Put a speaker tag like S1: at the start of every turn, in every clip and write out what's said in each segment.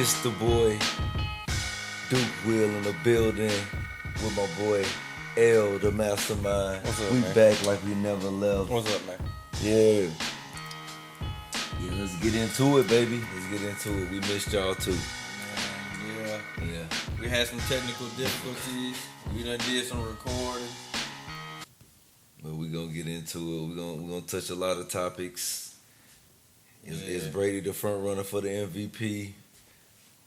S1: It's the boy Duke Will in the building with my boy L, the mastermind.
S2: What's up,
S1: we
S2: man?
S1: back like we never left.
S2: What's up, man?
S1: Yeah. Yeah, let's get into it, baby. Let's get into it. We missed y'all too.
S2: Man,
S1: Yeah.
S2: we had some technical difficulties. We done did some recording.
S1: But we gonna get into it. We're gonna touch a lot of topics. Is
S2: Yeah.
S1: Brady the front runner for the MVP?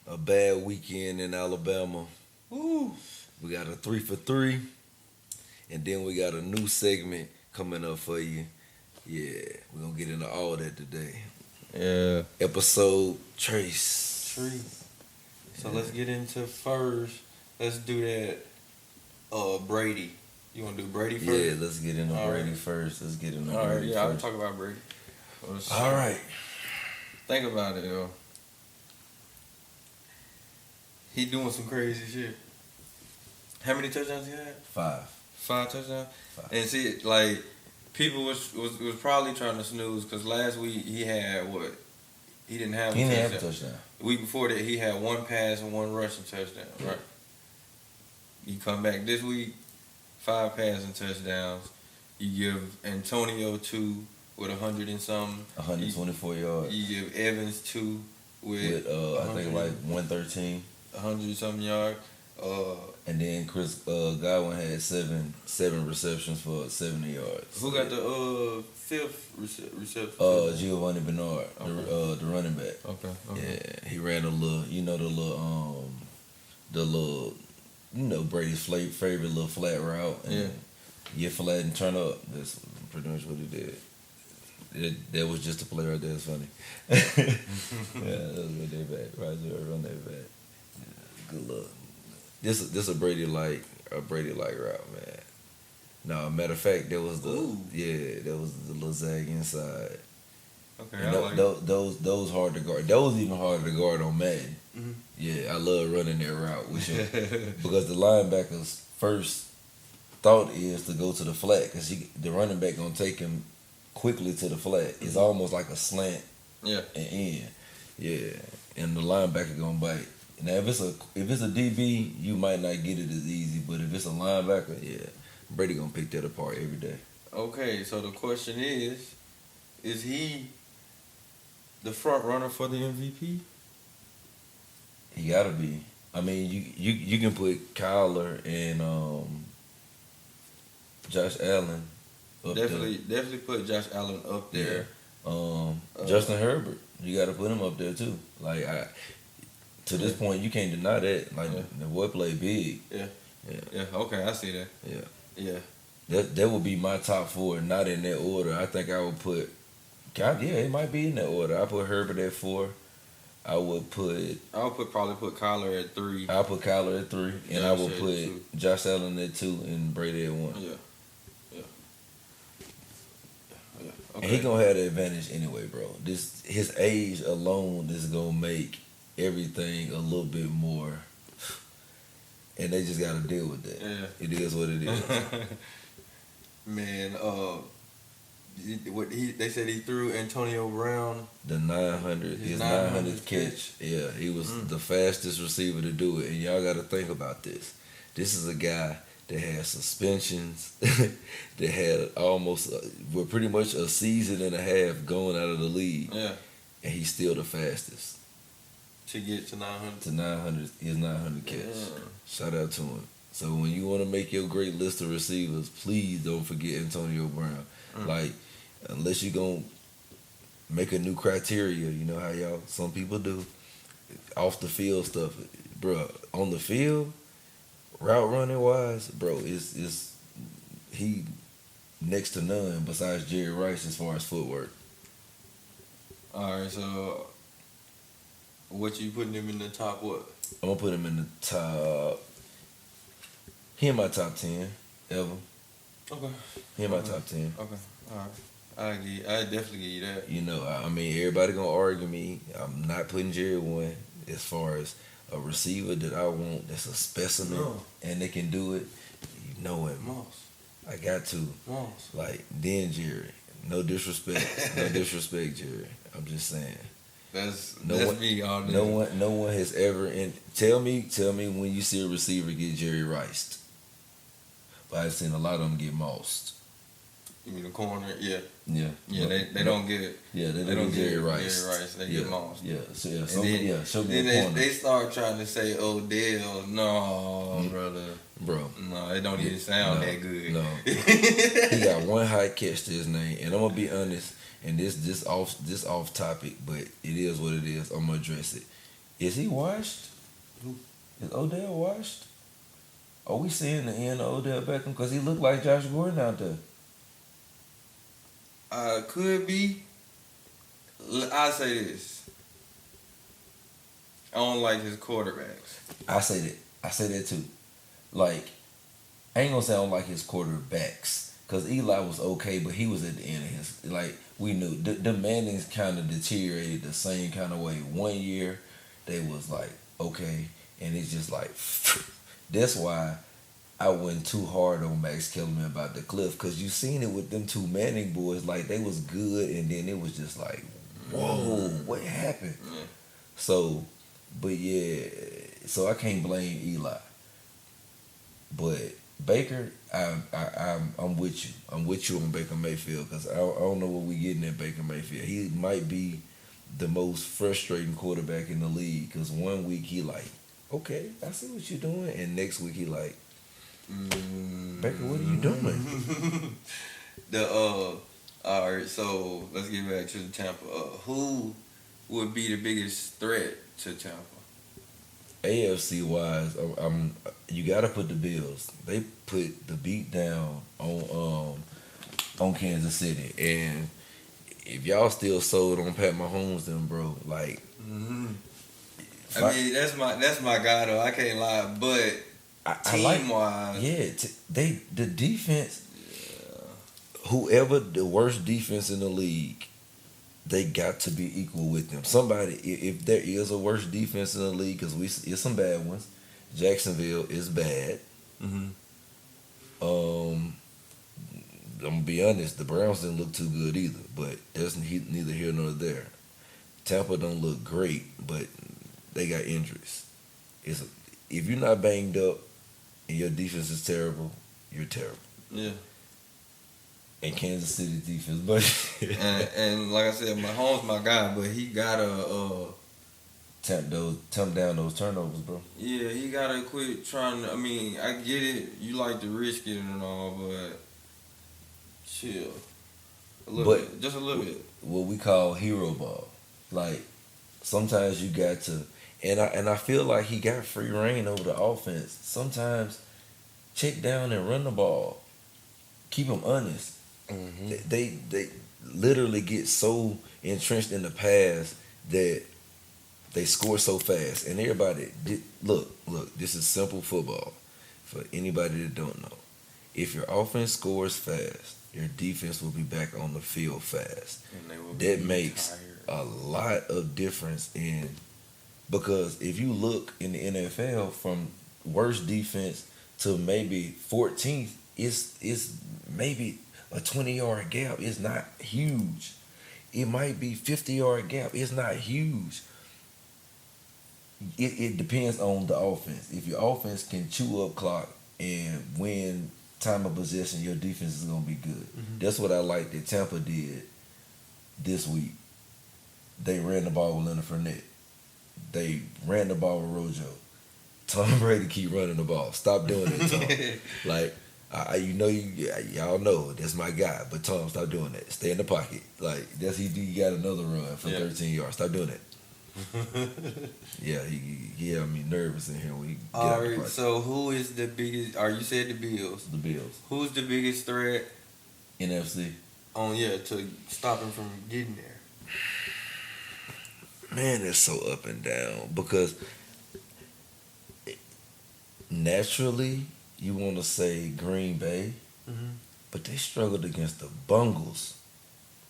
S1: A bad weekend in Alabama.
S2: Woo!
S1: We got a 3 for 3. And then we got a new segment coming up for you. Yeah, we're gonna get into all that today.
S2: Yeah.
S1: Episode Trace.
S2: So let's get into first. Let's do that. Brady. You want to do Brady first?
S1: Yeah, let's get into
S2: All
S1: Brady
S2: right.
S1: first. Let's get into
S2: All right.
S1: Brady
S2: Yeah, I'll
S1: first.
S2: talk about Brady.
S1: All right.
S2: Think about it, yo. He doing some crazy shit. How many touchdowns he had?
S1: 5.
S2: 5 touchdowns.
S1: 5.
S2: And see, like, people was probably trying to snooze because last week he had what? He didn't have.
S1: He
S2: a
S1: didn't have a
S2: touchdown.
S1: touchdown.
S2: The week before that, he had 1 pass and 1 rushing touchdown. Right. You come back this week, 5 passing touchdowns. You give Antonio 2 with 100 and something.
S1: 124 yards.
S2: You give Evans 2
S1: With I think like 113.
S2: 100 something yards.
S1: And then Chris Godwin had seven receptions for 70 yards.
S2: Who got the fifth reception?
S1: Giovanni Bernard,
S2: Okay.
S1: the running back.
S2: Okay.
S1: Yeah, he ran a little, Brady's favorite little flat route. And
S2: Yeah.
S1: Get flat and turn up. That's pretty much what he did. That was just a play right there. It's funny. Yeah, that was run that back. Right there, run that back. Yeah, good luck. This a Brady like route, man. No, matter of fact, there was the little zag inside.
S2: Okay,
S1: And
S2: I like
S1: those hard to guard. Those even harder to guard on Madden.
S2: Mhm.
S1: Yeah, I love running that route with you because the linebacker's first thought is to go to the flat because the running back gonna take him quickly to the flat. It's almost like a slant.
S2: Yeah.
S1: And in. Yeah, and the linebacker gonna bite. Now if it's a DB, you might not get it as easy, but if it's a linebacker, yeah, Brady gonna pick that apart every day.
S2: Okay, so the question is he the front runner for the MVP?
S1: He gotta be. I mean, you can put Kyler and Josh Allen up
S2: Definitely put Josh Allen up there.
S1: there. Justin Herbert, you gotta put him up there too. Like to this point, you can't deny that. Like the boy played big.
S2: Yeah.
S1: Yeah.
S2: Yeah. Okay, I see that.
S1: Yeah.
S2: Yeah.
S1: That would be my top 4, not in that order. I think I would put. It might be in that order. I put Herbert at 4. I would put.
S2: Probably put Kyler at 3.
S1: I'll put Kyler at 3, and I would
S2: Josh at
S1: put
S2: 2.
S1: Josh Allen at 2 and Brady at 1.
S2: Yeah. Okay.
S1: And he gonna have the advantage anyway, bro. His age alone is gonna make everything a little bit more, and they just gotta deal with that.
S2: Yeah.
S1: It is what it is.
S2: Man, they said he threw Antonio Brown.
S1: The 900, his 900th catch. Yeah, he was the fastest receiver to do it. And y'all got to think about this. This is a guy that had suspensions, that had almost, pretty much a season and a half going out of the league.
S2: Yeah.
S1: And he's still the fastest.
S2: To get to 900.
S1: To 900, his 900 catch.
S2: Yeah.
S1: Shout out to him. So when you want to make your great list of receivers, please don't forget Antonio Brown. Like, unless you're going to make a new criteria, you know how some people do, off the field stuff. Bro, on the field, route running wise, bro, is he next to none besides Jerry Rice as far as footwork.
S2: All right, so what you putting him in the top what?
S1: I'm going to put him in the top. He in my top 10 ever.
S2: Okay.
S1: He in my top 10.
S2: Okay. All right. I definitely give you that.
S1: You know, I mean, everybody gonna argue me. I'm not putting Jerry 1 as far as a receiver that I want that's a specimen and they can do it. You know it.
S2: Moss.
S1: I got to.
S2: Moss.
S1: Like, then Jerry. No disrespect. No disrespect, Jerry. I'm just saying.
S2: That's
S1: No
S2: that's
S1: one,
S2: me all day.
S1: no one has ever. And tell me when you see a receiver get Jerry Riced. But I've seen a lot of them get mossed.
S2: You mean the corner? Yeah.
S1: Yeah,
S2: Yeah, they don't get.
S1: Yeah,
S2: They don't
S1: get
S2: get
S1: Jerry Rice.
S2: Jerry Rice. They
S1: Yeah,
S2: get mossed.
S1: yeah, so yeah,
S2: And
S1: so
S2: then,
S1: show me
S2: then
S1: a corner,
S2: they start trying to say Odell. No, brother.
S1: bro.
S2: No, it don't even sound
S1: No,
S2: that good.
S1: no. He got one high catch to his name, and I'm gonna be honest. And this off topic, but it is what it is. I'm gonna address it. Is he washed?
S2: Who?
S1: Is Odell washed? Are we seeing the end of Odell Beckham? Because he looked like Josh Gordon out there.
S2: Could be. I say this. I don't like his quarterbacks.
S1: I say that too. Like, I ain't gonna say I don't like his quarterbacks. Because Eli was okay, but he was at the end of his... Like, we knew. The Mannings kind of deteriorated the same kind of way. One year, they was like, okay. And it's just like... That's why I went too hard on Max Kellerman about the cliff. Because you seen it with them two Manning boys. Like, they was good, and then it was just like, whoa, what happened?
S2: Yeah.
S1: So, but yeah... So I can't blame Eli. But... Baker, I'm with you. I'm with you on Baker Mayfield because I don't know what we getting at Baker Mayfield. He might be the most frustrating quarterback in the league because one week he like, okay, I see what you're doing, and next week he like, Baker, what are you doing?
S2: All right. So let's get back to the Tampa. Who would be the biggest threat to Tampa?
S1: AFC wise, you got to put the Bills. They put the beat down on Kansas City, and if y'all still sold on Pat Mahomes, then bro, like,
S2: I mean that's my guy though. I can't lie, but team wise,
S1: the defense. Whoever the worst defense in the league, they got to be equal with them. Somebody, if there is a worse defense in the league, because it's some bad ones. Jacksonville is bad. I'm gonna be honest. The Browns didn't look too good either, but that's neither here nor there. Tampa don't look great, but they got injuries. If you're not banged up and your defense is terrible, you're terrible.
S2: Yeah.
S1: And Kansas City defense, but
S2: and like I said, Mahomes my guy, but he gotta
S1: tamp down those turnovers, bro.
S2: Yeah, he gotta quit trying to. I mean, I get it. You like to risk it and all, but chill a little bit, just a little bit.
S1: What we call hero ball, like sometimes you got to, and I feel like he got free reign over the offense. Sometimes check down and run the ball, keep them honest. They literally get so entrenched in the past that they score so fast. And everybody, look, this is simple football for anybody that don't know. If your offense scores fast, your defense will be back on the field fast. That makes a lot of difference because if you look in the NFL from worst defense to maybe 14th, it's maybe a 20-yard gap. It's not huge. It might be 50-yard gap. It's not huge. It depends on the offense. If your offense can chew up clock and win time of possession, your defense is going to be good. That's what I like that Tampa did this week. They ran the ball with Leonard Fournette. They ran the ball with Rojo. Tom Brady keep running the ball. Stop doing it, Tom. Like, y'all know that's my guy, but Tom, stop doing that. Stay in the pocket. Like he got another run for 13 yards. Stop doing that. Yeah, he had me nervous in here when he get out the pocket.
S2: So who is the biggest? You said the Bills.
S1: The Bills.
S2: Who's the biggest threat?
S1: NFC.
S2: To stop him from getting there.
S1: Man, it's so up and down because naturally you want to say Green Bay, but they struggled against the Bungles.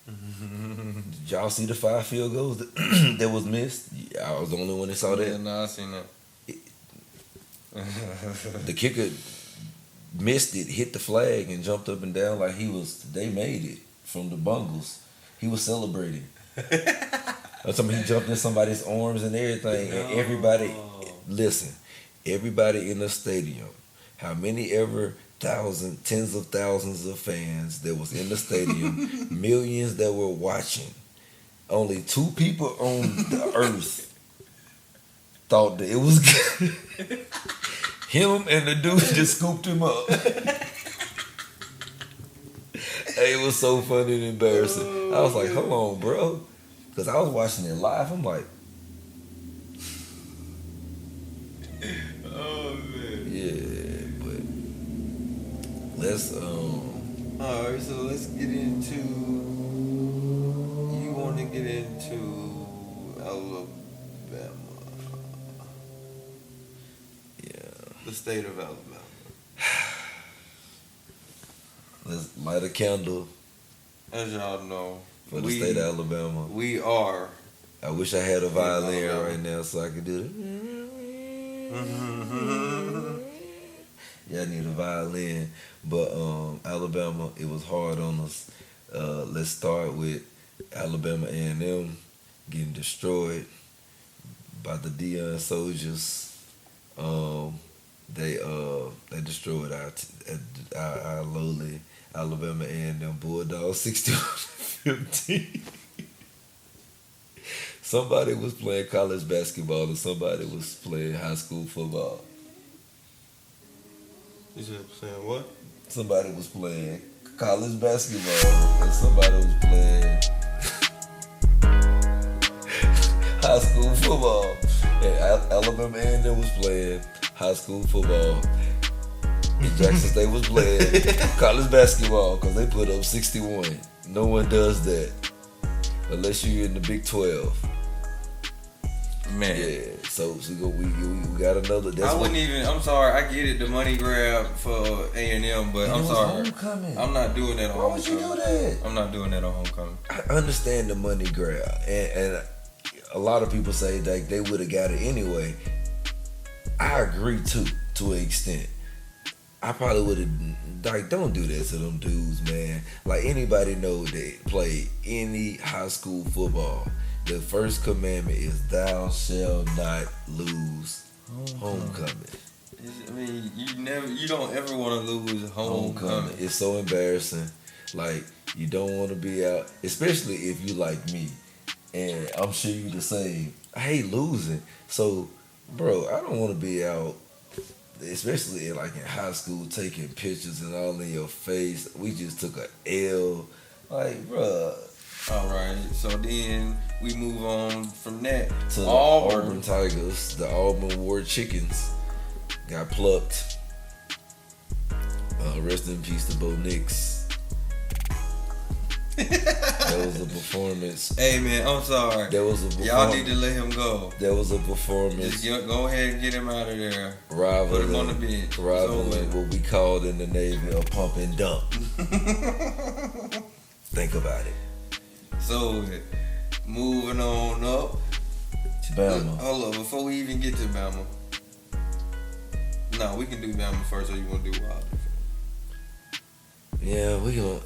S1: Did y'all see the 5 field goals that was missed? I was the only one that saw that.
S2: Yeah, no, I seen that.
S1: The kicker missed it, hit the flag, and jumped up and down like they made it from the Bungles. He was celebrating. I'm talking about he jumped in somebody's arms and everything, and everybody, listen, everybody in the stadium, how many ever tens of thousands of fans that was in the stadium, millions that were watching, only 2 people on the earth thought that it was good. Him and the dude just scooped him up. It was so funny and embarrassing. I was like, hold on, bro. Because I was watching it live. I'm like,
S2: Oh man.
S1: yeah, but let's
S2: Alright, so let's get into. You want to get into Alabama?
S1: Yeah.
S2: The state of Alabama.
S1: Let's light a candle
S2: As y'all know,
S1: for the state of Alabama.
S2: We are.
S1: I wish I had a violin
S2: Alabama.
S1: right now so I could do it. Yeah, I need a violin. But Alabama, it was hard on us. Let's start with Alabama A&M getting destroyed by the Deion soldiers. They destroyed our lowly Alabama A&M Bulldogs 61-15. Somebody was playing college basketball and somebody was playing high school football.
S2: You said saying what?
S1: Somebody was playing college basketball and somebody was playing high school football. And Alabama A&M was playing high school football. And Jackson State was playing college basketball because they put up 61. No one does that unless you're in the Big 12.
S2: Man.
S1: Yeah, so we got another. That's
S2: I wouldn't even. I'm sorry. I get it. The money grab for A&M, but I'm sorry.
S1: Homecoming.
S2: I'm not doing that on
S1: Why would
S2: homecoming.
S1: you do that?
S2: I'm not doing that on homecoming.
S1: I understand the money grab, and a lot of people say that they would have got it anyway. I agree too, to an extent. I probably would have, like, don't do that to them dudes, man. Like, anybody know that play any high school football, the first commandment is thou shalt not lose homecoming.
S2: I mean, you don't ever want to lose homecoming.
S1: It's so embarrassing. Like, you don't want to be out, especially if you like me. And I'm sure you the same. I hate losing. So, bro, I don't want to be out, especially in high school, taking pictures and all in your face. We just took a L. Like, bro.
S2: All right. So then we move on from that
S1: To the
S2: Auburn.
S1: Auburn Tigers, the Auburn War Chickens got plucked. Rest in peace to Bo Nix. That was a performance.
S2: Hey man, I'm sorry.
S1: That was a performance.
S2: Y'all need to let him go.
S1: That was a performance.
S2: Just go ahead and get him out of there.
S1: Rivaling,
S2: Put him on the bench.
S1: rivaling what we called in the Navy a pump and dump. Think about it.
S2: So, moving on up.
S1: Bama.
S2: Hold up, before we even get to Bama. No, we can do Bama first, or you want to do Wilder first?
S1: Yeah, we gonna.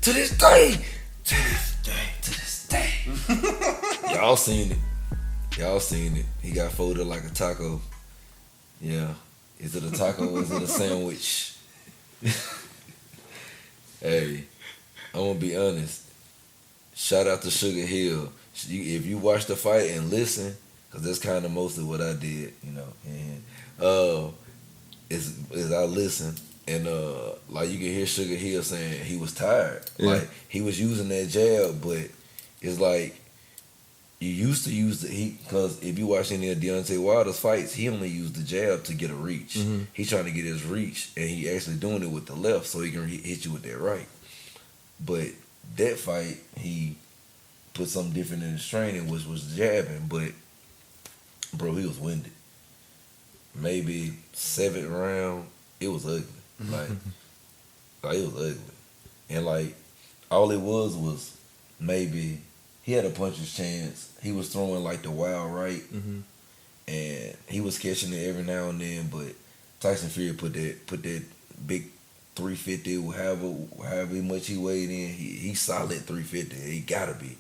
S1: To this day. Y'all seen it. He got folded like a taco. Yeah. Is it a taco or is it a sandwich? Hey, I'm gonna be honest. Shout out to Sugar Hill. If you watch the fight and listen, because that's kind of mostly what I did, and is I listened. And you can hear Sugar Hill saying he was tired.
S2: Yeah.
S1: Like, he was using that jab, but it's like you used to use because if you watch any of Deontay Wilder's fights, he only used the jab to get a reach.
S2: Mm-hmm.
S1: He's trying to get his reach, and he actually doing it with the left, so he can hit you with that right. But that fight, he put something different in his training, which was jabbing. But bro, he was winded. Maybe 7th round, it was ugly. Like it was ugly. And all it was maybe he had a puncher's chance. He was throwing the wild right, and he was catching it every now and then. But Tyson Fury put that big 350, however much he weighed in. He solid 350. He gotta be,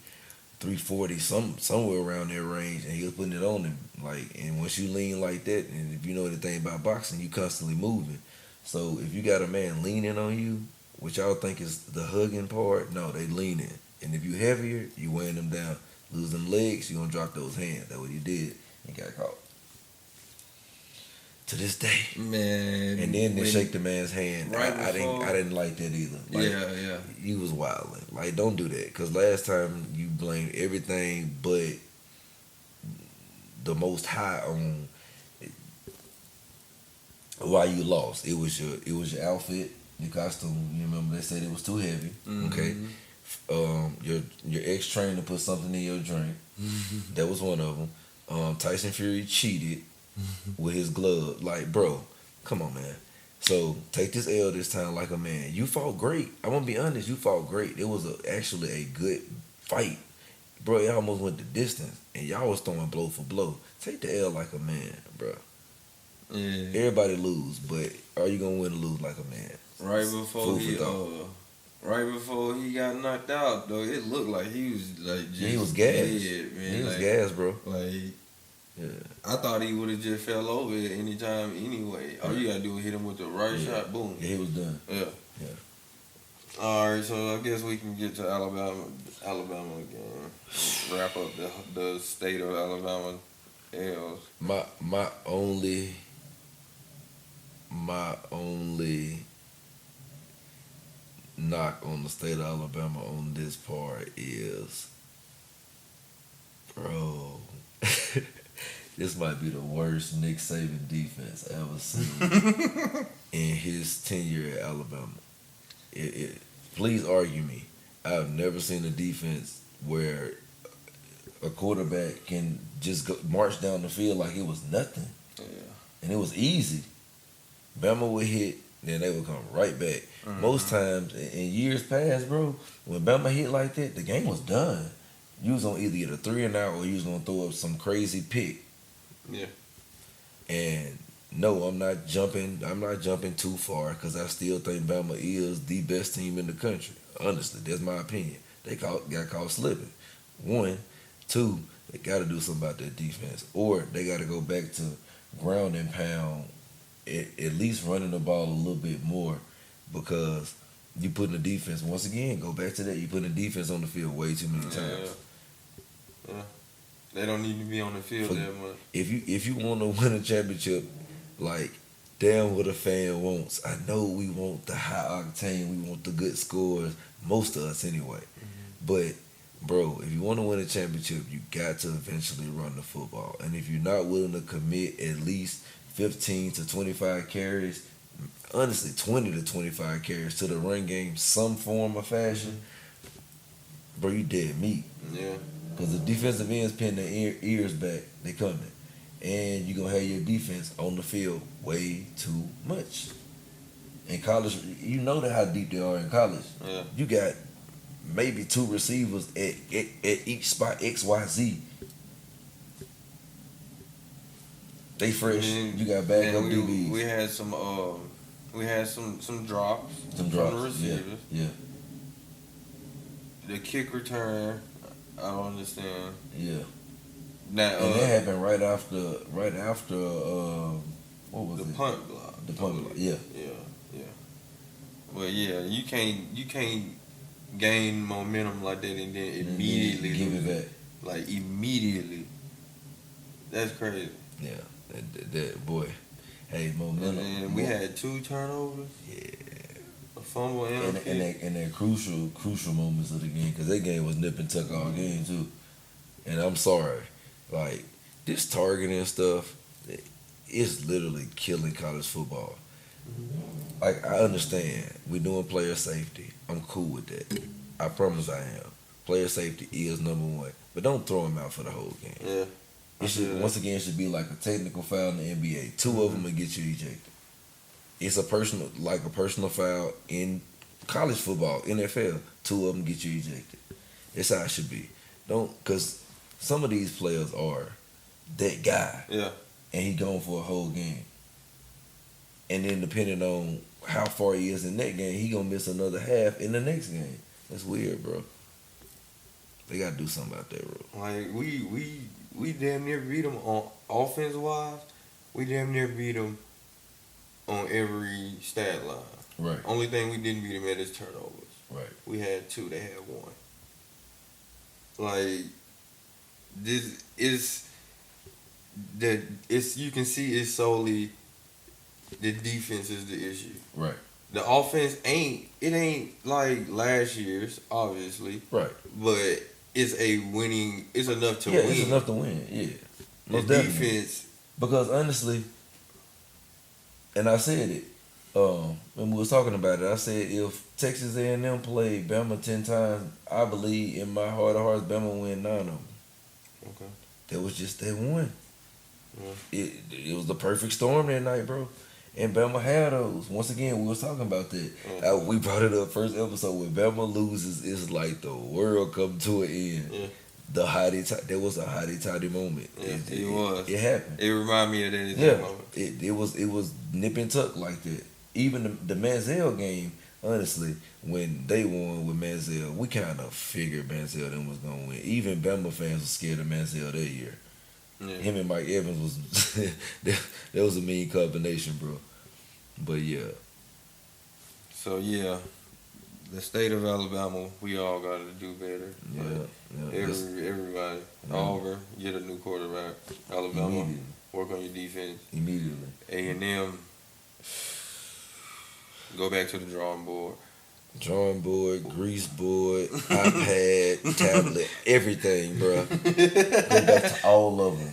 S1: 340, somewhere around that range, and he was putting it on him. Like, and once you lean like that, and if you know anything about boxing, you constantly moving. So if you got a man leaning on you, which y'all think is the hugging part, no, they leaning. And if you heavier, you weighing them down. Lose them legs, you gonna drop those hands. That's what he did. He got caught. To this day,
S2: Man.
S1: and then they shake the man's hand.
S2: Right
S1: I
S2: before-
S1: didn't like that either. Like,
S2: yeah.
S1: you was wilding. Like, don't do that. Cause last time you blamed everything but the Most High on why you lost. It was your outfit, your costume. You remember they said it was too heavy.
S2: Mm-hmm.
S1: Okay. Your ex trainer put something in your drink.
S2: Mm-hmm.
S1: That was one of them. Tyson Fury cheated with his glove. Like, bro, come on, man. So take this L this time like a man. You fought great. I'm gonna be honest. You fought great. It was actually a good fight, bro. It almost went the distance, and y'all was throwing blow for blow. Take the L like a man, bro.
S2: Yeah.
S1: Everybody lose, but are you gonna win or lose like a man?
S2: Right before
S1: Food for thought.
S2: right before he got knocked out, though, it looked like he was like just
S1: He was gassed.
S2: dead, man.
S1: He was
S2: like,
S1: gassed, bro.
S2: Like,
S1: Yeah.
S2: I thought he would have just fell over at any time anyway. All you gotta do is hit him with the right
S1: Yeah.
S2: shot, boom.
S1: Yeah, he was done.
S2: Yeah.
S1: Yeah.
S2: All right, so I guess we can get to Alabama again. Wrap up the state of Alabama L's.
S1: My only knock on the state of Alabama on this part is, bro, this might be the worst Nick Saban defense I ever seen in his tenure at Alabama. Please argue me. I've never seen a defense where a quarterback can just march down the field like it was nothing.
S2: Yeah.
S1: And it was easy. Bama would hit, then they would come right back.
S2: Mm-hmm.
S1: Most times in years past, bro, when Bama hit like that, the game was done. You was gonna either get a 3 and out or you was gonna throw up some crazy pick.
S2: Yeah.
S1: And no, I'm not jumping too far because I still think Bama is the best team in the country. Honestly, that's my opinion. They got caught slipping. 1, 2, they got to do something about their defense, or they got to go back to ground and pound, at least running the ball a little bit more, because you putting the defense, once again, go back to that. You putting the defense on the field way too many times.
S2: Yeah. They don't need to be on the field that much.
S1: If you want to win a championship, like, damn what a fan wants. I know we want the high octane, we want the good scores, most of us anyway. Mm-hmm. But, bro, if you want to win a championship, you got to eventually run the football. And if you're not willing to commit at least 15 to 25 carries, honestly, 20 to 25 carries to the run game, some form or fashion, bro, you dead meat.
S2: Yeah.
S1: Because the defensive ends pin their ears back, they coming. And you're going to have your defense on the field way too much. In college, you know how deep they are in college.
S2: Yeah.
S1: You got maybe 2 receivers at each spot, X, Y, Z. They fresh. You got backup DBs.
S2: We had some drops.
S1: Some drops.
S2: From the receivers.
S1: Yeah.
S2: The kick return, I don't understand.
S1: Yeah.
S2: Now,
S1: and that happened right after what was
S2: the
S1: it?
S2: Punt block.
S1: The punt block. Yeah.
S2: Well, yeah, you can't gain momentum like that and then immediately
S1: give it back.
S2: Like immediately. That's crazy.
S1: Yeah. That boy. Hey, momentum.
S2: And we had 2 turnovers.
S1: Yeah.
S2: A fumble and a pick.
S1: And that crucial moments of the game, because that game was nip and tuck all game too. And I'm sorry, like, this targeting stuff is literally killing college football. Like, I understand we're doing player safety. I'm cool with that. I promise I am. Player safety is number 1, but don't throw him out for the whole game.
S2: Yeah.
S1: It should, once again, it should be like a technical foul in the NBA. 2 of them will get you ejected. It's a personal foul in college football, NFL. 2 of them get you ejected. That's how it should be. Because some of these players are that guy.
S2: Yeah.
S1: And he gone for a whole game. And then depending on how far he is in that game, he gonna miss another half in the next game. That's weird, bro. They got to do something about that, bro.
S2: Like we damn near beat them on offense wise. We damn near beat them on every stat line.
S1: Right.
S2: Only thing we didn't beat them at is turnovers.
S1: Right.
S2: We had 2. They had 1. Like this is that it's you can see it's solely the defense is the issue.
S1: Right.
S2: The offense ain't like last year's, obviously.
S1: Right.
S2: But it's enough to win.
S1: It's enough to win. Yeah.
S2: The defense.
S1: Because honestly, and I said it, when we was talking about it, I said if Texas A&M played Bama 10 times, I believe in my heart of hearts Bama win 9 of them.
S2: Okay.
S1: That was just that one.
S2: Yeah.
S1: It was the perfect storm that night, bro. And Bama had those. Once again, we was talking about that. We brought it up first episode. When Bama loses, it's like the world come to an end.
S2: Yeah.
S1: There was a hotty-toddy moment.
S2: Yeah, it was.
S1: It happened.
S2: It reminded me of that moment.
S1: It was nip and tuck like that. Even the Manziel game, honestly, when they won with Manziel, we kind of figured Manziel then was gonna win. Even Bama fans were scared of Manziel that year.
S2: Yeah.
S1: Him and Mike Evans was that was a mean combination, bro. But yeah.
S2: So yeah, the state of Alabama, we all got to do better.
S1: Yeah.
S2: Everybody.
S1: Yeah.
S2: Auburn, get a new quarterback. Alabama, work on your defense.
S1: Immediately.
S2: A&M, go back to the drawing board.
S1: Drawing board, grease board, iPad, tablet, everything, bro. Go back to all of them.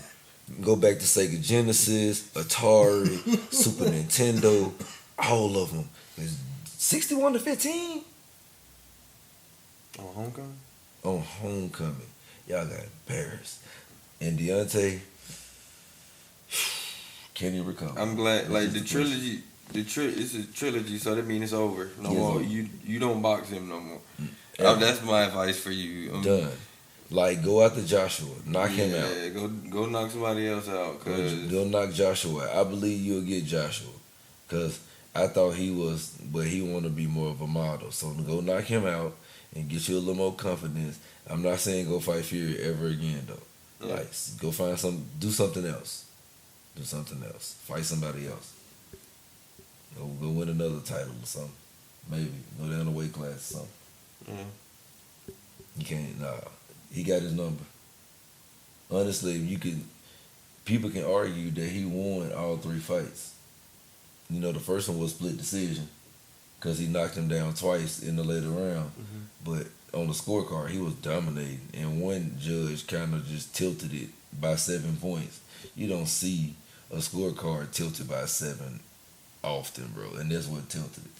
S1: Go back to Sega Genesis, Atari, Super Nintendo, all of them. 61-15
S2: On homecoming?
S1: on homecoming. Y'all got embarrassed. And Deontay can't even recover.
S2: I'm glad, like the trilogy. It's a trilogy, so that means it's over. No more. You don't box him no more. That's my advice for you.
S1: Done. Like, go after Joshua. Knock him out.
S2: Yeah, go knock somebody else out.
S1: Go knock Joshua out. I believe you'll get Joshua. Because I thought he was, but he want to be more of a model. So go knock him out and get you a little more confidence. I'm not saying go fight Fury ever again, though.
S2: Yeah.
S1: Like, go find do something else. Do something else. Fight somebody else. Go win another title or something. Maybe. Go down the weight class or something.
S2: Yeah.
S1: He can't, nah. He got his number. Honestly, people can argue that he won all 3 fights. You know, the first one was split decision because he knocked him down twice in the later round. Mm-hmm. But on the scorecard, he was dominating. And one judge kind of just tilted it by 7 points. You don't see a scorecard tilted by 7 often, bro. And that's what tilted it.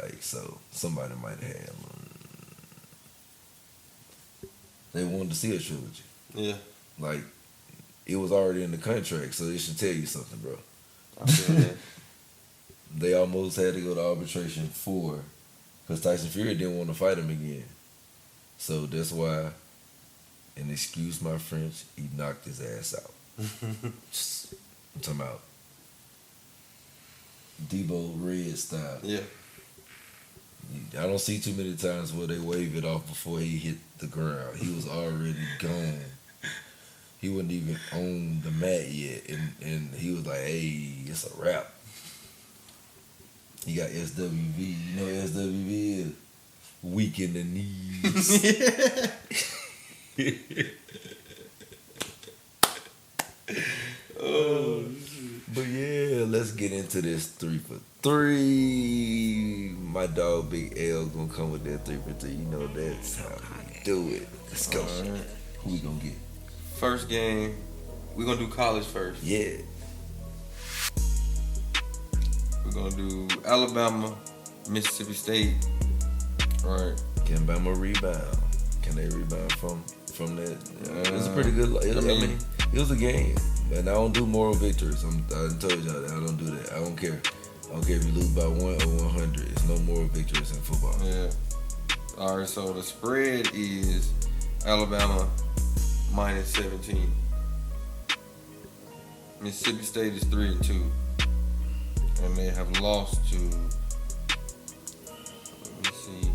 S1: Like, so somebody might have. They wanted to see a trilogy.
S2: Yeah.
S1: Like, it was already in the contract, so it should tell you something, bro.
S2: I feel that.
S1: They almost had to go to arbitration because Tyson Fury didn't want to fight him again. So that's why, and excuse my French, he knocked his ass out. I'm talking about Debo Red style.
S2: Yeah.
S1: I don't see too many times where they wave it off before he hit the ground. He was already gone. He wasn't even on the mat yet, and he was like, "Hey, it's a wrap." He got SWV. You know what SWV is? Weak in the knees. Oh, but yeah, let's get into this 3 for 3. My dog Big L gonna come with that 3 for 3. You know that's how we do it. Let's go. Right. Who we gonna get?
S2: First game, we're gonna do college first.
S1: Yeah.
S2: We're gonna do Alabama, Mississippi State. All right.
S1: Can Bama rebound? Can they rebound from that? It was a pretty good. I mean, it was a game. And I don't do moral victories. I told y'all that. I don't do that. I don't care. I don't care if you lose by 1 or 100. It's no moral victories in football.
S2: Yeah. All right, so the spread is Alabama minus 17. Mississippi State is 3-2. And they have lost to, let me see.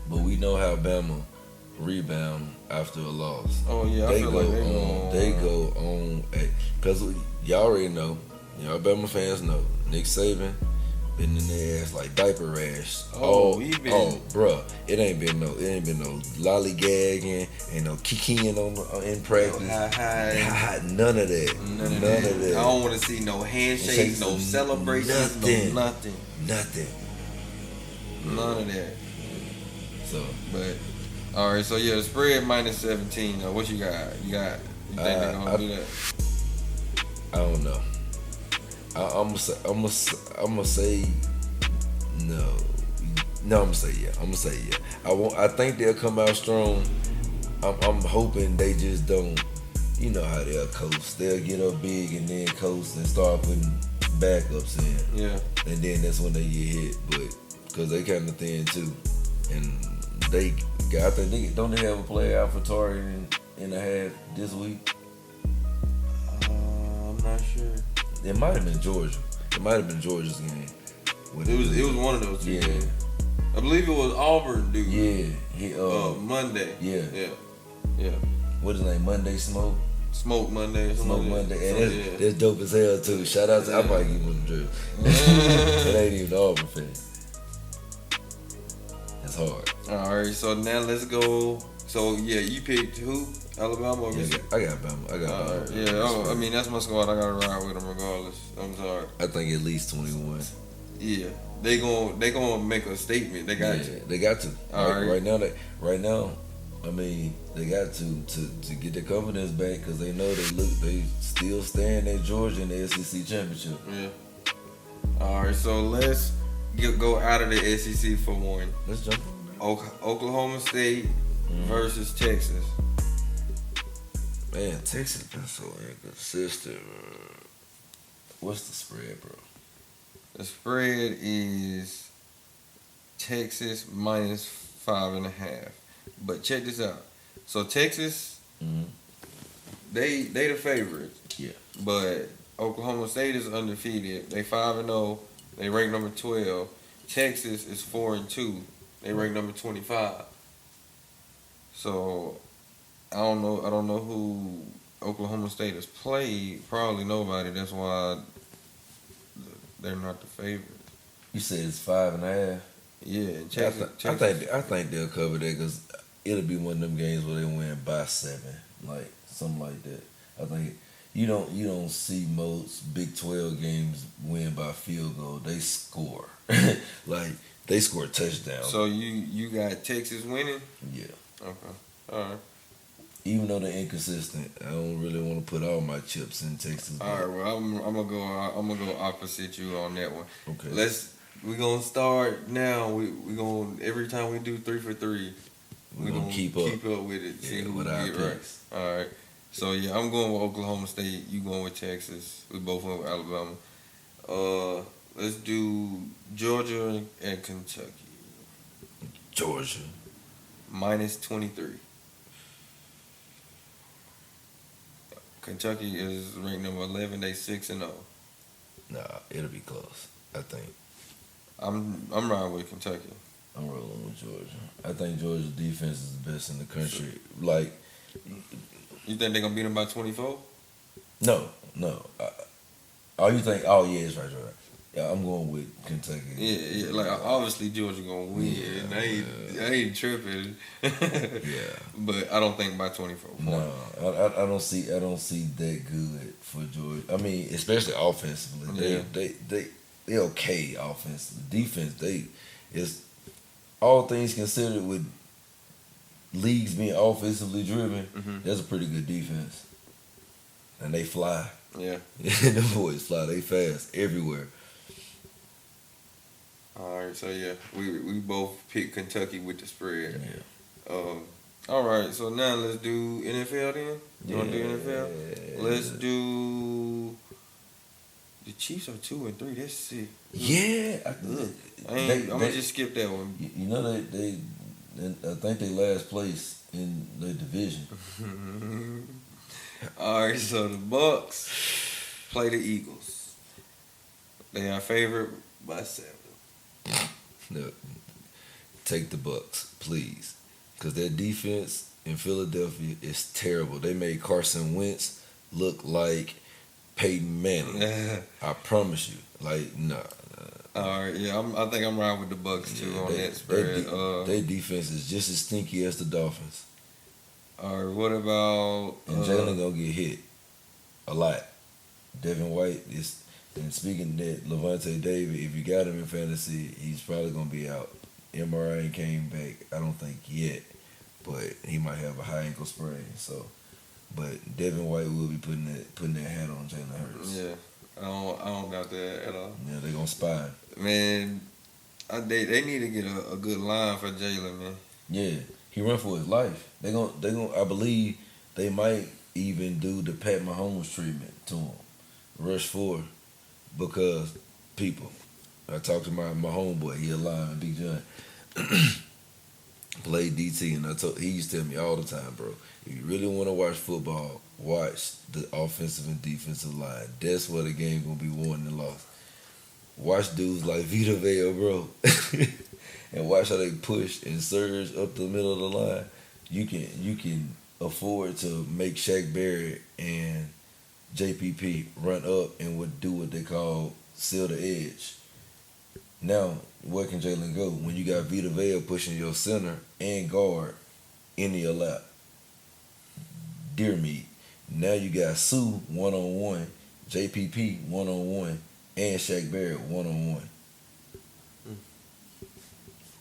S1: But we know how Bama rebound after a loss.
S2: Oh yeah, I
S1: They
S2: feel
S1: go
S2: like
S1: on. They go on. Because y'all already know. Y'all Bama fans know. Nick Saban been in their ass like diaper rash. Bruh, it ain't been no lollygagging and no kicking in practice. None of that. None of that.
S2: I don't want to see no handshakes, no celebrations, nothing. None of that.
S1: So,
S2: but all right. So yeah, the spread -17. What you got? You think they're gonna do that?
S1: I don't know. I'm gonna say no. No, I'm gonna say yeah. I think they'll come out strong. I'm hoping they just don't. You know how they'll coast. They'll get up big and then coast and start putting backups in.
S2: Yeah.
S1: And then that's when they get hit, but because they kind of thin too, and I think don't they have a player out for Torrey in a half this week?
S2: I'm not sure.
S1: It might have been Georgia. It might have been Georgia's game.
S2: It was one of those two.
S1: Yeah.
S2: I believe it was Auburn, dude.
S1: Yeah.
S2: Monday. Yeah.
S1: What is his name? Monday Smoke.
S2: Smoke Monday.
S1: Smoke Monday. And that's dope as hell too. Shout out to I might give him the drill. It ain't even Auburn fan. It's hard.
S2: All right. So now let's go. So yeah, you picked who? Alabama or Mississippi?
S1: I got Bama. I got Bama.
S2: I mean, that's my squad. I gotta ride with them regardless. I'm sorry.
S1: I think at least 21.
S2: Yeah, they gonna make a statement. They got to.
S1: They got to.
S2: All right.
S1: Right now, I mean, they got to get their confidence back because they know they still stand at Georgia in the SEC championship.
S2: Yeah. All right, so let's go out of the SEC for one.
S1: Let's jump on that.
S2: Oklahoma State versus Texas.
S1: Man, Texas been so inconsistent. What's the spread, bro?
S2: The spread is Texas -5.5. But check this out. So Texas, they the favorite.
S1: Yeah.
S2: But Oklahoma State is undefeated. They 5-0. They rank number 12. Texas is 4-2. They rank number 25. So I don't know who Oklahoma State has played. Probably nobody. That's why they're not the favorite.
S1: You said it's 5.5.
S2: Yeah,
S1: I think they'll cover that because it'll be one of them games where they win by 7, like something like that. I think you don't see most Big 12 games win by field goal. They score like they score touchdowns.
S2: So you got Texas winning?
S1: Yeah.
S2: Okay. All right.
S1: Even though they're inconsistent, I don't really want to put all my chips in Texas.
S2: All right. Well, I'm gonna go opposite you on that one.
S1: Okay.
S2: We're gonna start now. We gonna every time we do 3 for 3. We're gonna keep up with it. See who we get right. All right. So yeah, I'm going with Oklahoma State. You going with Texas. We both went with Alabama. Let's do Georgia and Kentucky.
S1: Georgia
S2: -23. Kentucky is ranked number 11. They 6-0.
S1: Nah, it'll be close. I think.
S2: I'm riding with Kentucky.
S1: I'm rolling with Georgia. I think Georgia's defense is the best in the country. Like,
S2: you think they're gonna beat them by 24?
S1: No. You think? Oh yeah, it's right. Yeah, I'm going with Kentucky.
S2: Yeah. Like obviously Georgia gonna win. Yeah, I ain't tripping.
S1: Yeah.
S2: But I don't think by 24 points.
S1: No, I don't see that good for Georgia. I mean, especially offensively. They okay offensively. Defense, it's all things considered with leagues being offensively driven. That's a pretty good defense, and they fly.
S2: Yeah,
S1: them boys fly. They fast everywhere.
S2: All right, so yeah, we both picked Kentucky with the spread.
S1: Yeah.
S2: All right, so now let's do NFL then. You want to do NFL? Let's do. The Chiefs are 2-3. That's sick.
S1: Yeah,
S2: I'm gonna just skip that one.
S1: You know they I think they last place in the division.
S2: All right, so the Bucks play the Eagles. They are favored by 7.
S1: Look, take the Bucks, please, because their defense in Philadelphia is terrible. They made Carson Wentz look like Peyton Manning. I promise you. Like, nah.
S2: All right, yeah, I think I'm riding with the Bucks too on that spread.
S1: Their defense is just as stinky as the Dolphins.
S2: All right, what about
S1: And Jalen gonna get hit a lot. Devin White is, and speaking of that, Levante David, if you got him in fantasy, he's probably gonna be out. MRI ain't came back, I don't think yet, but he might have a high ankle sprain. So, but Devin White will be putting that hat on Jalen Hurts.
S2: Yeah, I don't doubt that at all.
S1: Yeah, they gonna spy.
S2: Man, they need to get a good line for Jalen, man.
S1: Yeah, he run for his life. They gonna. I believe they might even do the Pat Mahomes treatment to him, rush 4, because people. I talked to my homeboy. He alive, Big John. Played DT, and he used to tell me all the time, bro. If you really want to watch football, watch the offensive and defensive line. That's where the game gonna be won and lost. Watch dudes like Vita Vea, bro, and watch how they push and surge up the middle of the line. You can afford to make Shaq Barrett and JPP run up and would do what they call seal the edge. Now, where can Jalen go when you got Vita Vea pushing your center and guard in your lap? Dear me. Now you got Sue 1-on-1, JPP 1-on-1, and Shaq Barrett 1-on-1.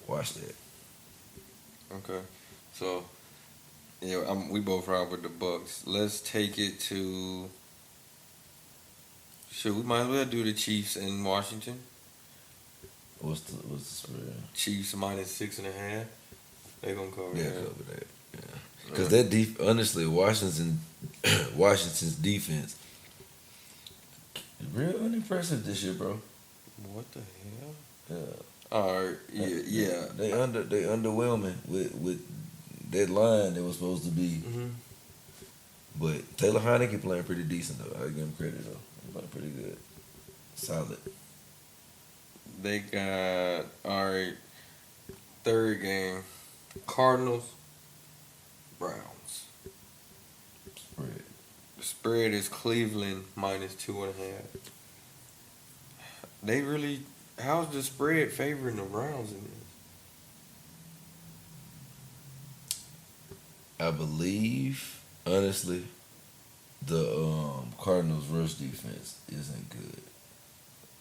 S1: Watch that.
S2: Okay, so yeah, we both ride with the Bucks. Let's take it to. Sure, we might as well do the Chiefs in Washington.
S1: What's the spread?
S2: Chiefs -6.5. They gonna cover
S1: Yeah,
S2: that.
S1: cover that. Yeah, because that honestly, Washington's defense real unimpressive this year, bro.
S2: What the hell?
S1: Yeah.
S2: All right, yeah.
S1: They underwhelming with that line that was supposed to be.
S2: Mm-hmm.
S1: But Taylor Heineke playing pretty decent though. I give him credit though. He's playing pretty good, solid.
S2: They got all right. Third game, Cardinals, Browns.
S1: Spread.
S2: The spread is Cleveland -2.5. They really. How's the spread favoring the Browns in this?
S1: I believe, honestly, the Cardinals' rush defense isn't good.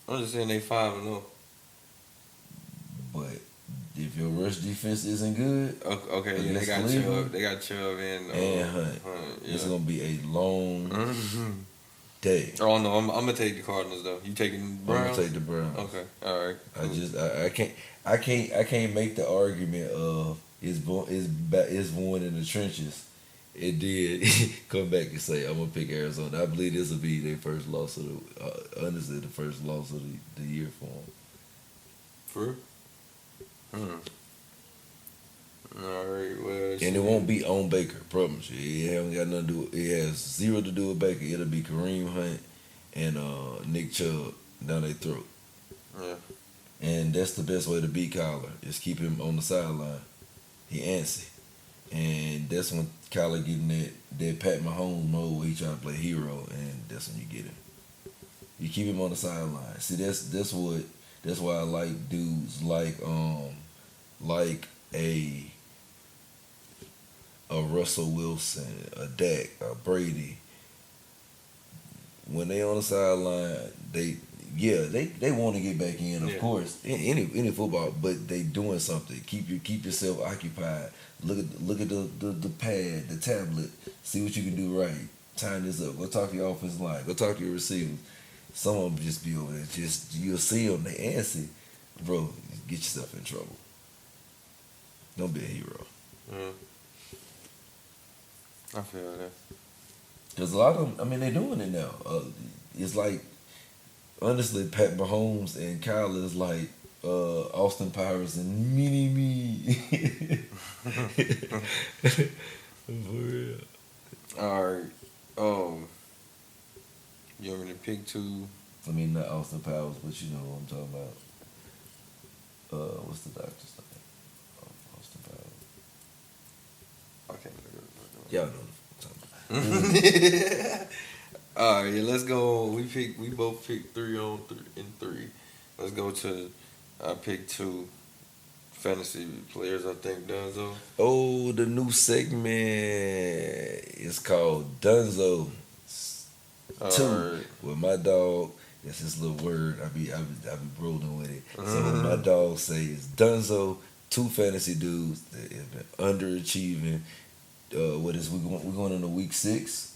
S2: I'm just saying they 5-0.
S1: But if your rush defense isn't good,
S2: Okay, yeah, they got
S1: Cleveland,
S2: Chubb. They got Chubb and
S1: Hunt.
S2: Yeah.
S1: It's gonna be a long day.
S2: Oh no, I'm gonna take the Cardinals though. You taking Browns?
S1: I'm gonna take the Browns.
S2: Okay, all right.
S1: I can't make the argument of it's won in the trenches. It did come back and say I'm gonna pick Arizona. I believe this will be their first loss of the honestly the first loss of the year for them.
S2: For real? All right. Well,
S1: And it won't be on Baker. Promise you. It haven't got nothing to do. It has zero to do with Baker. It'll be Kareem Hunt and Nick Chubb down their throat.
S2: Yeah.
S1: And that's the best way to beat Kyler is keep him on the sideline. He antsy. And that's when Kyler get in that Pat Mahomes mode where he trying to play hero, and that's when you get him. You keep him on the sideline. See, that's why I like dudes like a Russell Wilson, a Dak, a Brady. When they on the sideline, they want to get back in, of course, in any football, but they doing something. Keep yourself occupied. Look at the pad, the tablet. See what you can do right. Time this up. Go talk to your offensive line. Go talk to your receivers. Some of them just be over there. Just you'll see them. They antsy, bro. Get yourself in trouble. Don't be a hero.
S2: I feel that.
S1: Because a lot of them, I mean, they're doing it now. It's like, honestly, Pat Mahomes and Kyle is like Austin Powers and Mini-Me. For real.
S2: All right. You want me to pick two?
S1: I mean, not Austin Powers, but you know what I'm talking about. What's the doctor's name? Y'all know what I'm talking about.
S2: All right, yeah, let's go. We both picked 3 Let's go to. I picked 2 fantasy players. I think Dunzo.
S1: Oh, the new segment is called Dunzo
S2: All
S1: 2
S2: right.
S1: with my dog. That's his little word. I be rolling with it. So what my
S2: Mhm.
S1: dog say is Dunzo, 2 fantasy dudes that have been underachieving. What is we going into week 6?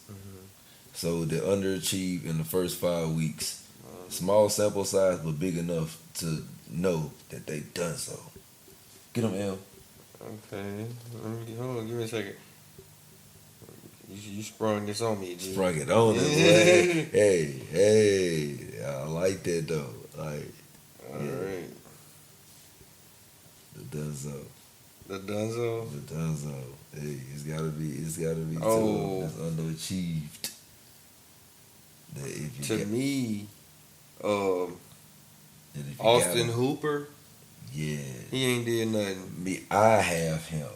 S1: So they underachieved in the first 5 weeks. Small sample size, but big enough to know that they done so. Get them, L.
S2: Okay. Hold on. Give me a second. You sprung this on me, G.
S1: Sprung it on us, boy. Hey, I like that though. Like,
S2: All
S1: yeah,
S2: right.
S1: the Dunzo,
S2: The Dunzo.
S1: the Dunzo. Hey, it's gotta be
S2: Oh.
S1: that's underachieved. That if you
S2: To
S1: got,
S2: me,
S1: that if you got
S2: Austin
S1: him,
S2: Hooper,
S1: yeah.
S2: he ain't did nothing.
S1: Me, I have him,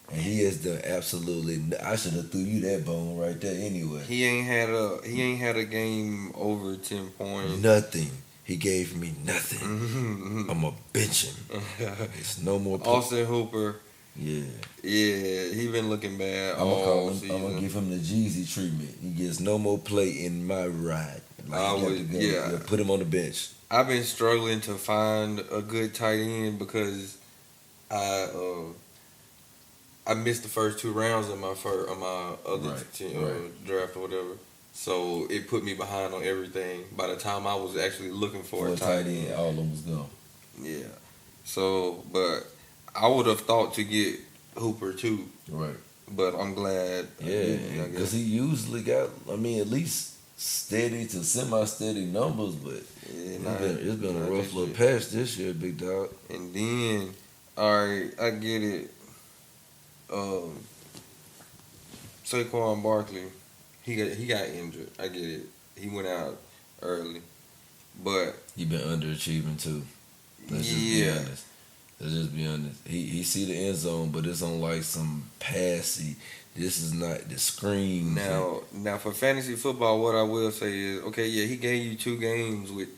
S1: and he has done absolutely. I should have threw you that bone right there anyway.
S2: He ain't had a game over 10 points.
S1: Nothing. He gave me nothing.
S2: Mhm.
S1: I'm a bench him. It's no more.
S2: Austin Hooper,
S1: Yeah.
S2: yeah, he been looking bad
S1: I'm gonna
S2: all
S1: call him.
S2: season.
S1: I'm gonna give him the Jeezy treatment. He gets no more play in my ride. Like
S2: I
S1: you got
S2: would-
S1: to go.
S2: yeah.
S1: Yeah, put him on the bench.
S2: I've been struggling to find a good tight end because I I missed the first 2 rounds of my other
S1: Right,
S2: team,
S1: right.
S2: draft or whatever. So it put me behind on everything. By the time I was actually looking for
S1: For
S2: a tight end,
S1: all of them was gone.
S2: yeah. So, but I would have thought to get Hooper too.
S1: Right.
S2: But I'm glad. I
S1: Yeah,
S2: didn't, I
S1: because
S2: guess.
S1: he usually got. I mean, at least steady to semi-steady numbers, but
S2: Yeah,
S1: it's been a
S2: not
S1: rough
S2: this
S1: little
S2: year.
S1: patch this year, big dog.
S2: And then, all right, I get it. Saquon Barkley, he got injured. I get it. He went out early, but
S1: He been underachieving too. Let's just be
S2: yeah,
S1: honest. Let's just be honest. He see the end zone, but it's on like some passy. This is not the screen.
S2: now for fantasy football, what I will say is, okay, yeah, he gave you 2 games with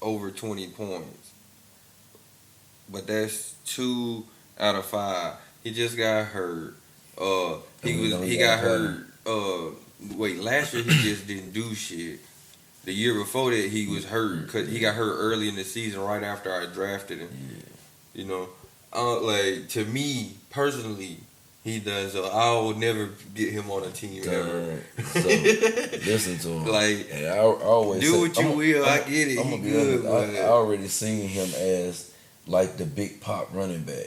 S2: over 20 points, but that's 2 out of 5. He just got hurt. He got hurt. Wait, last year he just didn't do shit. The year before that he was hurt because he got hurt early in the season, right after I drafted him.
S1: Yeah.
S2: You know, like to me personally, he does. So I would never get him on a team ever.
S1: So listen to him.
S2: Like,
S1: and I always
S2: do
S1: say,
S2: what you will. I get it.
S1: I'm
S2: He
S1: gonna be
S2: good,
S1: honest.
S2: but
S1: I already seen him as like the big pop running back.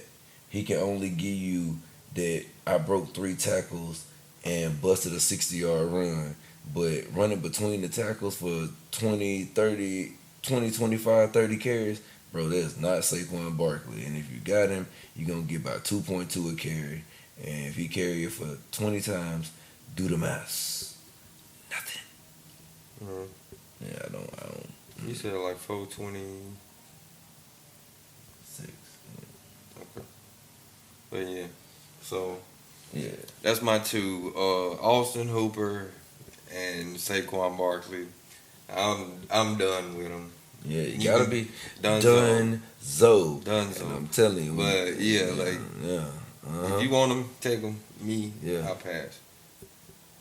S1: He can only give you that. I broke 3 tackles and busted a 60-yard run, but running between the tackles for 20, 30, 20, 25, 30 carries, bro, that's not Saquon Barkley. And if you got him, you're going to get about 2.2 a carry. And if he carry it for 20 times, do the math. Nothing.
S2: Mhm.
S1: Yeah, I don't.
S2: You said like 420.
S1: 6.
S2: Okay. But yeah, so
S1: Yeah.
S2: that's my 2. Austin Hooper and Saquon Barkley. I'm done with them.
S1: Yeah, you gotta be
S2: Dunzo.
S1: Dunzo.
S2: Dunzo.
S1: And I'm telling you.
S2: But yeah, like
S1: yeah. Uh-huh.
S2: if you want them, take them. Me,
S1: Yeah.
S2: I'll pass.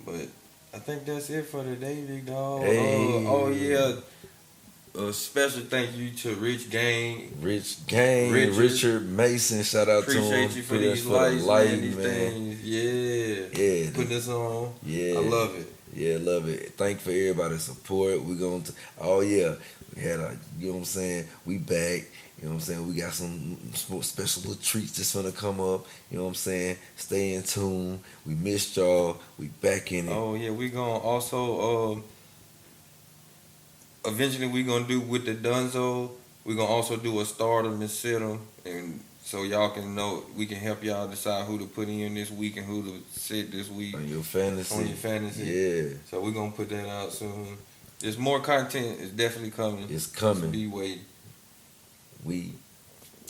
S2: But I think that's it for today, big dog.
S1: Hey.
S2: Oh yeah. A special thank you to Rich Gang.
S1: Rich Gang, Richard Mason, shout out to him.
S2: Appreciate you for
S1: Put us
S2: these
S1: the
S2: lights,
S1: light,
S2: man. These things. Yeah.
S1: Yeah,
S2: Putting this on.
S1: yeah.
S2: I love it.
S1: Yeah, love it. Thank for everybody's support. We going to, oh yeah, we had a, you know what I'm saying? We back. You know what I'm saying? We got some special little treats that's gonna come up. You know what I'm saying? Stay in tune. We missed y'all. We back in it.
S2: Oh yeah, we gonna also eventually we gonna do with the Dunzo. We gonna also do a start 'em and sit 'em, and so y'all can know we can help y'all decide who to put in this week and who to sit this week
S1: On your fantasy.
S2: on your fantasy.
S1: Yeah.
S2: So we gonna put that out soon. There's more content. It's definitely coming.
S1: It's
S2: So
S1: coming.
S2: be waiting.
S1: We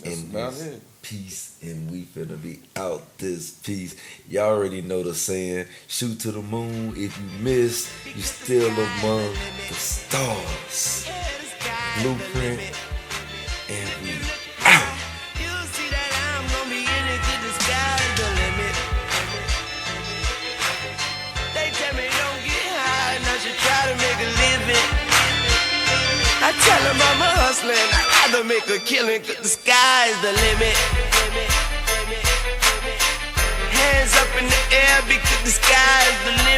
S2: That's
S1: in
S2: about
S1: this
S2: it.
S1: piece, and we finna be out this piece. Y'all already know the saying: shoot to the moon. If you miss, you still among the stars. Blueprint, and we out.
S3: You see that I'm gonna be in it till the sky's the limit. They tell me don't get high, now she try to make a living. I tell them I'm a hustler, I'd rather make a killing, cause the sky's the limit. Hands up in the air because the sky's the limit.